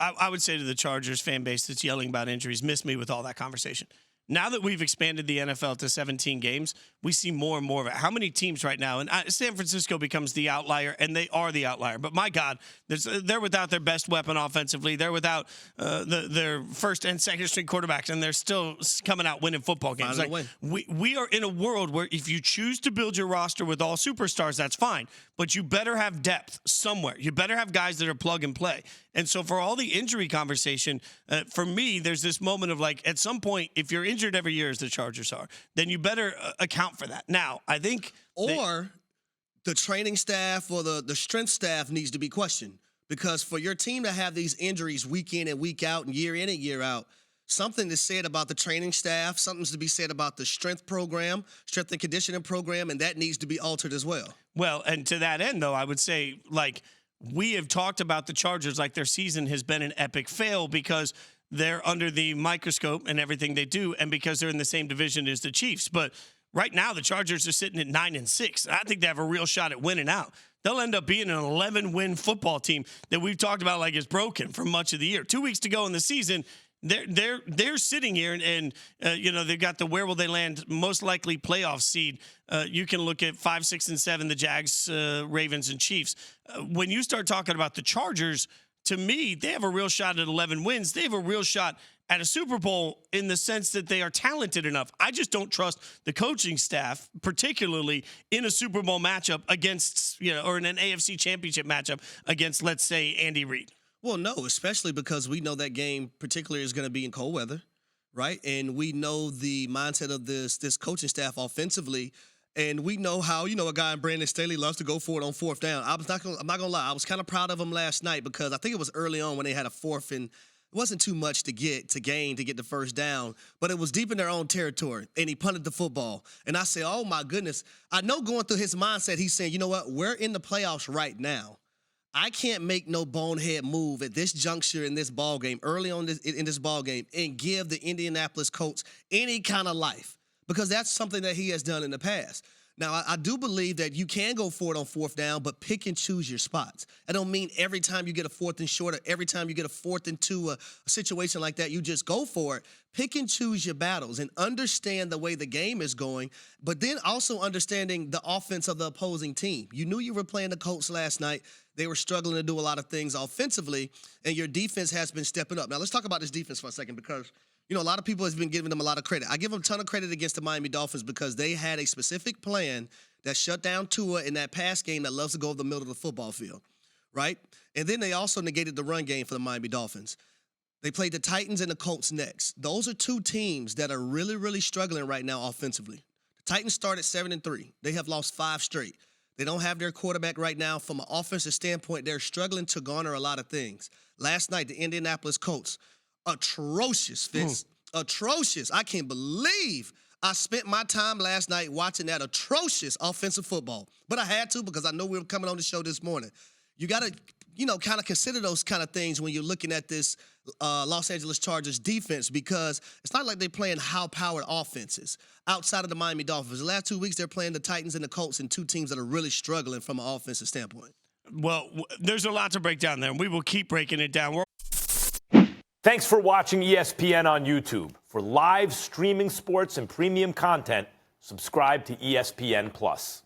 I would say to the Chargers fan base that's yelling about injuries, miss me with all that conversation. Now that we've expanded the NFL to 17 games, we see more and more of it. How many teams right now? And San Francisco becomes the outlier, and they are the outlier. But my God, they're without their best weapon offensively. They're without their first and second string quarterbacks, and they're still coming out winning football games. We are in a world where if you choose to build your roster with all superstars, that's fine. But you better have depth somewhere. You better have guys that are plug and play. And so for all the injury conversation, for me, there's this moment of like, at some point, if you're injured every year as the Chargers are, then you better account for that. Now, I think the training staff or the strength staff needs to be questioned, because for your team to have these injuries week in and week out and year in and year out, something is said about the training staff, something's to be said about the strength and conditioning program, and that needs to be altered as well. Well, and to that end, though, I would say, like, we have talked about the Chargers like their season has been an epic fail because they're under the microscope and everything they do, and because they're in the same division as the Chiefs. But right now, the Chargers are sitting at 9-6. I think they have a real shot at winning out. They'll end up being an 11-win football team that we've talked about like is broken for much of the year. 2 weeks to go in the season. They're sitting here and they've got the where will they land most likely playoff seed. You can look at 5, 6, and 7, the Jags, Ravens, and Chiefs. When you start talking about the Chargers, to me, they have a real shot at 11 wins. They have a real shot at a Super Bowl in the sense that they are talented enough. I just don't trust the coaching staff, particularly in a Super Bowl matchup against, or in an AFC Championship matchup against, let's say, Andy Reid. Well, no, especially because we know that game particularly is going to be in cold weather, right? And we know the mindset of this coaching staff offensively, and we know how, a guy in Brandon Staley loves to go for it on fourth down. I'm not going to lie. I was kind of proud of him last night because I think it was early on when they had a fourth, and it wasn't too much to get the first down, but it was deep in their own territory, and he punted the football. And I say, oh, my goodness. I know going through his mindset, he's saying, you know what, we're in the playoffs right now. I can't make no bonehead move at this juncture in this ball game, early on in this ball game, and give the Indianapolis Colts any kind of life, because that's something that he has done in the past. Now, I do believe that you can go for it on fourth down, but pick and choose your spots. I don't mean every time you get a fourth and short, or every time you get a fourth and two, a situation like that, you just go for it. Pick and choose your battles and understand the way the game is going, but then also understanding the offense of the opposing team. You knew you were playing the Colts last night. They were struggling to do a lot of things offensively, and your defense has been stepping up. Now, let's talk about this defense for a second, because a lot of people have been giving them a lot of credit. I give them a ton of credit against the Miami Dolphins because they had a specific plan that shut down Tua in that pass game that loves to go over the middle of the football field, right? And then they also negated the run game for the Miami Dolphins. They played the Titans and the Colts next. Those are two teams that are really, really struggling right now offensively. The Titans started 7-3. They have lost 5 straight. They don't have their quarterback right now. From an offensive standpoint, they're struggling to garner a lot of things. Last night, the Indianapolis Colts, atrocious, Fitz. Atrocious. I can't believe I spent my time last night watching that atrocious offensive football. But I had to, because I know we were coming on the show this morning. You got to, kind of consider those kind of things when you're looking at this Los Angeles Chargers defense, because it's not like they're playing high-powered offenses outside of the Miami Dolphins. The last 2 weeks, they're playing the Titans and the Colts, and two teams that are really struggling from an offensive standpoint. Well, there's a lot to break down there, and we will keep breaking it down. Thanks for watching ESPN on YouTube. For live streaming sports and premium content, subscribe to ESPN+.